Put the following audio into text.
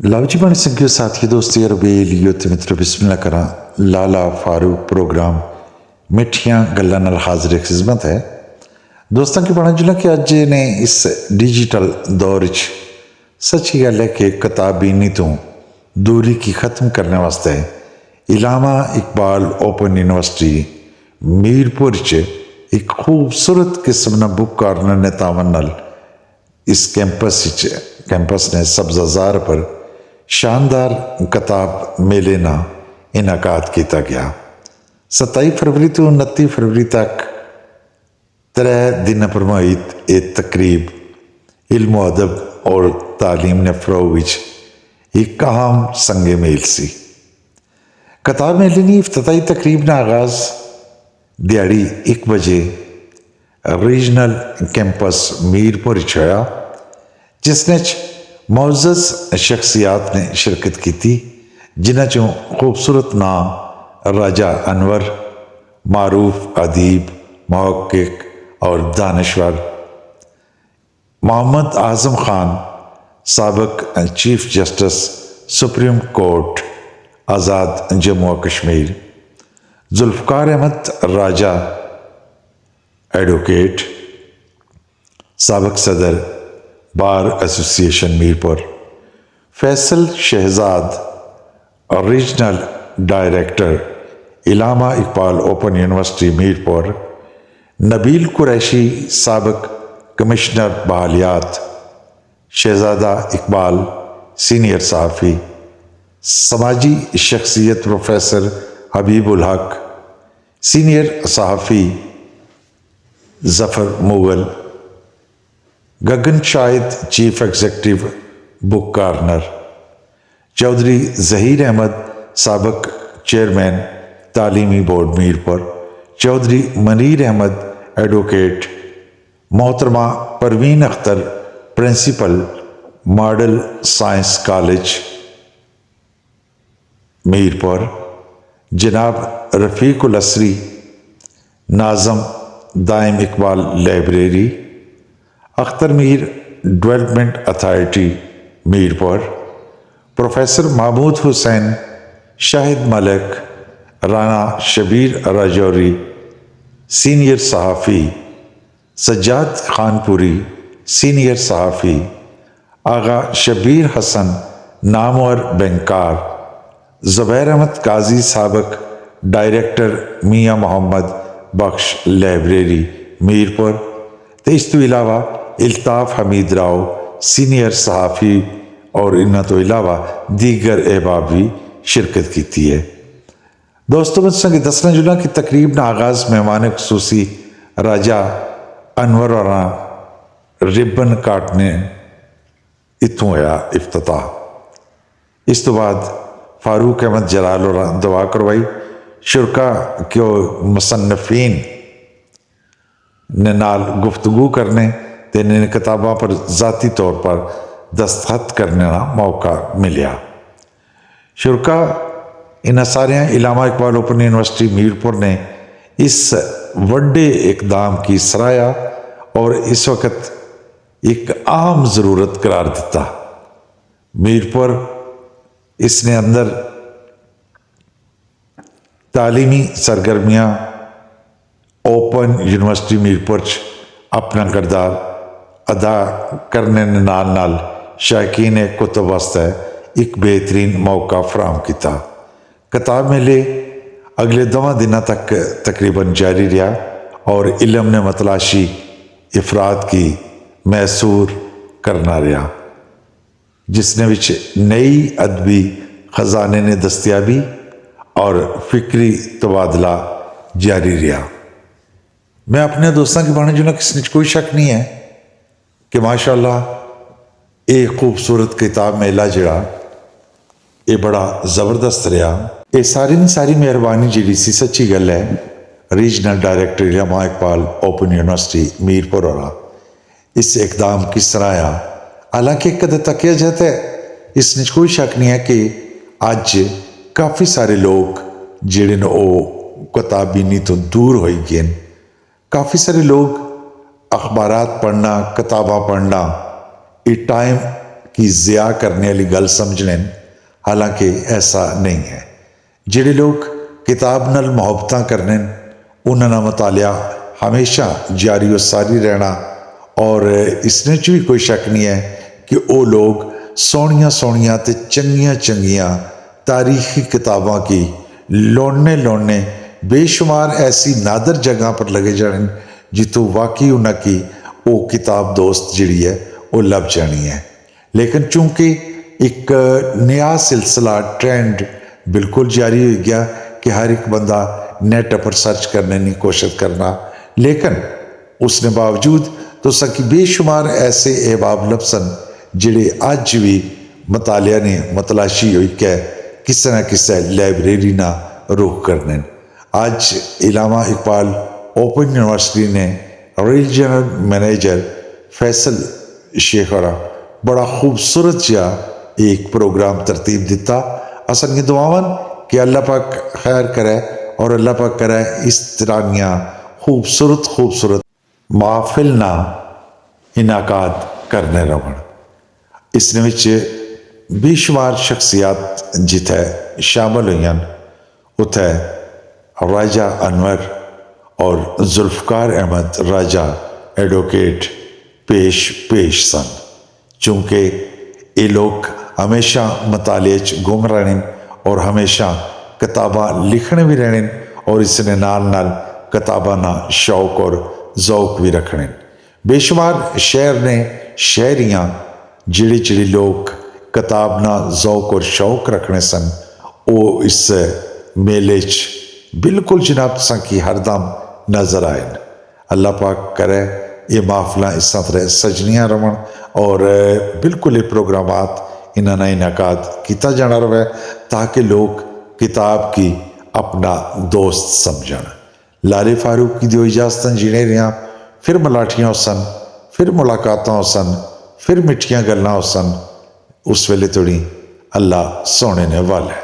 ਲਓ ਜੀ ਬਣ ਸੰਗਿਓ ਸਾਥੀ ਦੋਸਤੀ ਅਰਬੇਲੀਓ ਤੇ ਮਿੱਤਰੋ ਬਿਸਮਿਲ੍ਲਾ ਕਰਾਂ ਲਾਲਾ ਫਾਰੂਕ ਪ੍ਰੋਗਰਾਮ ਮਿੱਠੀਆਂ ਗੱਲਾਂ ਨਾਲ ਹਾਜ਼ਰ ਖਿਦਮਤ ਹੈ। ਦੋਸਤਾਂ ਕੀ ਬਣਾ ਜੁਲਾ ਕਿ ਅੱਜ ਨੇ ਇਸ ਡਿਜੀਟਲ ਦੌਰ 'ਚ ਸੱਚੀ ਗੱਲ ਹੈ ਕਿ ਕਿਤਾਬੀਨੀ ਤੋਂ ਦੂਰੀ ਕੀ ਖਤਮ ਕਰਨੇ ਵਾਸਤੇ ਇਲਾਮਾ ਇਕਬਾਲ ਓਪਨ ਯੂਨੀਵਰਸਿਟੀ ਮੀਰਪੁਰ 'ਚ ਇੱਕ ਖੂਬਸੂਰਤ ਕਿਸਮ ਦਾ ਬੁੱਕ ਕਾਰਨਰ ਨੇ ਤਾਵਨ ਨਾਲ ਇਸ कैंपस ने सब्ज़ाज़ार पर शानदार किताब मेले ना इनाकात किया गया। 27 फरवरी तो 29 फरवरी तक 3 दिन पर मुहित एक तकरीब इल्म अदब और तालीम ने फ़रोग एक अहम संगे मेल सी। किताब मेले की इफ्तिताई तकरीब का आगाज़ दिहाड़ी 1 बजे रीजनल कैंपस मीरपुर होया, जिसने मुअज़्ज़ज़ शख्सियात ने शिरकत की थी, जिन्हां चों खूबसूरत नाम राजा अनवर, मारूफ अदीब, मुहक्किक और दानश्वर, मोहम्मद आज़म खान साबिक chief justice supreme court Azad Jammu और कश्मीर, जुल्फ़कार अहमद राजा एडवोकेट, साबिक सदर bar association Mirpur, Faisal Shahzad regional director Allama Iqbal open university Mirpur, Nabeel Qureshi साबिक कमिश्नर बहालियात, शहजादा इकबाल सीनियर सहाफ़ी, समाजी शख्सियत प्रोफेसर हबीबुल हक, सीनियर सहाफ़ी Zafar Mughal, Gagan Shahid chief executive book corner, Chaudhry Zaheer Ahmed साबिक चेयरमैन तालीमी बोर्ड मीरपुर, चौधरी मनीर अहमद एडवोकेट, मोहतरमा Parveen Akhtar principal model science college Mirpur, जनाब रफ़ीकुल असरी नाज़म Daim Iqbal library, Akhtar Mir development authority Mirpur, professor Mahmood Hussain, Shahid Malik, Rana Shabbir Rajouri senior सहाफ़ी, सज्जाद खानपुरी सीनियर सहाफ़ी, आगा शबीर हसन नामवर बैंकार, ज़ुबैर अहमद काजी साबिक डायरेक्टर मियाँ मोहम्मद बख्श लाइब्रेरी मीरपुर, तो इस तो इलावा इल्ताफ़ हमीद राव सीनियर सहाफ़ी और इन तो इलावा दीगर अहबाब भी शिरकत की है। दोस्तों बच्चों की 10 जुलाई की तकरीब का आगाज़ मेहमान खुसूसी राजा अनवर और रिबन काटने इतों होया इफ्तिताह। इस तो बाद फारूक अहमद जलाल और दुआ करवाई, शुरका क्यों मुसन्नफ़ीन ने नाल गुफ्तगू करने ते इन किताबों पर ज़ाती तौर पर दस्तखत करने का मौका मिलिया। शुरका इन सारे इलामा इकबाल ओपन यूनिवर्सिटी मीरपुर ने इस वड्डे इकदाम की सराहया और इस वक्त एक आम ज़रूरत करार दिता। मीरपुर इसने अंदर तालीमी सरगर्मियाँ ओपन यूनिवर्सिटी मीरपुर अपना किरदार अदा करने नाल नाल शायकीन कुतुब वास्ते एक बेहतरीन मौका फराहम किया। किताब मेले अगले 2 दिनों तक तकरीबन जारी रहा और इल्म ने मतलाशी अफराद की मैसूर करना रहा, जिसने विच नई अदबी खजाने ने दस्तियाबी और फिक्री तबादला जारी रहा। मैं अपने दोस्तों की बाने जो ना किसी कोई शक नहीं है कि माशाअल्लाह ये खूबसूरत किताब मेला जड़ा ये बड़ा ज़बरदस्त रहा। ये सारी मेहरबानी जी सी सच्ची गल है regional director Allama Iqbal open university Mirpur और इस इकदाम की सराहया। हालांकि कद तकिया जाता है इसने कोई शक नहीं है कि अज काफ़ी सारे लोग जिहड़े ने वो किताबीनी तो दूर हो गए। काफ़ी सारे लोग अखबारात पढ़ना किताबां पढ़ना ये टाइम کہ ضیاع کرنے والی گل سمجھ لیں، حالانکہ ایسا نہیں ہے۔ جڑے لوگ کتاب نال محبتاں کرنے انہاں دا مطالعہ ہمیشہ جاری و ساری رہنا، اور اس نے بھی کوئی شک نہیں ہے کہ وہ لوگ سونیاں سونیاں تے چنگیاں چنگیاں تاریخی کتاباں کی لوڑنے بے شمار ایسی نادر جگہ پر لگے جانے جتوں واقعی انہاں کی وہ کتاب دوست جڑی ہے وہ لب جانی ہے۔ لیکن چونکہ ایک نیا سلسلہ ٹرینڈ بالکل جاری ہو گیا کہ ہر ایک بندہ نیٹ پر سرچ کرنے کی کوشش کرنا، لیکن اس نے باوجود تو سکی بے شمار ایسے احباب لفظن جڑے آج بھی مطالعہ نے متلاشی ہوئی کہ کسی نہ کسی لائبریری نہ روک کرنے۔ آج علامہ اقبال اوپن یونیورسٹی نے ریجنل مینیجر فیصل شیخرہ بڑا خوبصورت جا ایک پروگرام ترتیب دیتا۔ اصل یہ دعاون کہ اللہ پاک خیر کرے اور اللہ پاک کرے اس طرح خوبصورت محافل نہ انعقاد کرنے رہن۔ اس نے وچ بے شمار شخصیات جتھے شامل ہوئی اتھے راجہ انور اور ذوالفقار احمد راجہ ایڈوکیٹ پیش سن۔ چونکہ یہ لوگ ہمیشہ مطالعے گم رہنے اور ہمیشہ کتاباں لکھنے بھی رہنے، اور اس نے نال کتاباں نہ شوق اور ذوق بھی رکھنے۔ بے شمار شہر نے شہریاں جڑے لوگ کتاب نہ ذوق اور شوق رکھنے سن، وہ اس میلے بالکل جناب سا کی ہر دم نظر آئے۔ اللہ پاک کرے یہ محفلیں اس طرح سجنیاں رہن اور بالکل یہ پروگرامات انہاں نے انعقاد کیتا جانا رہے تاکہ لوگ کتاب کی اپنا دوست سمجھن۔ لال فاروق کی دیو اجازتاں جینے رہاں، پھر ملاٹیاں ہو سن، پھر ملاقاتاں ہو سن، پھر مٹھیاں گلاں ہو سن۔ اس ویلے توڑی اللہ سونے نے والے۔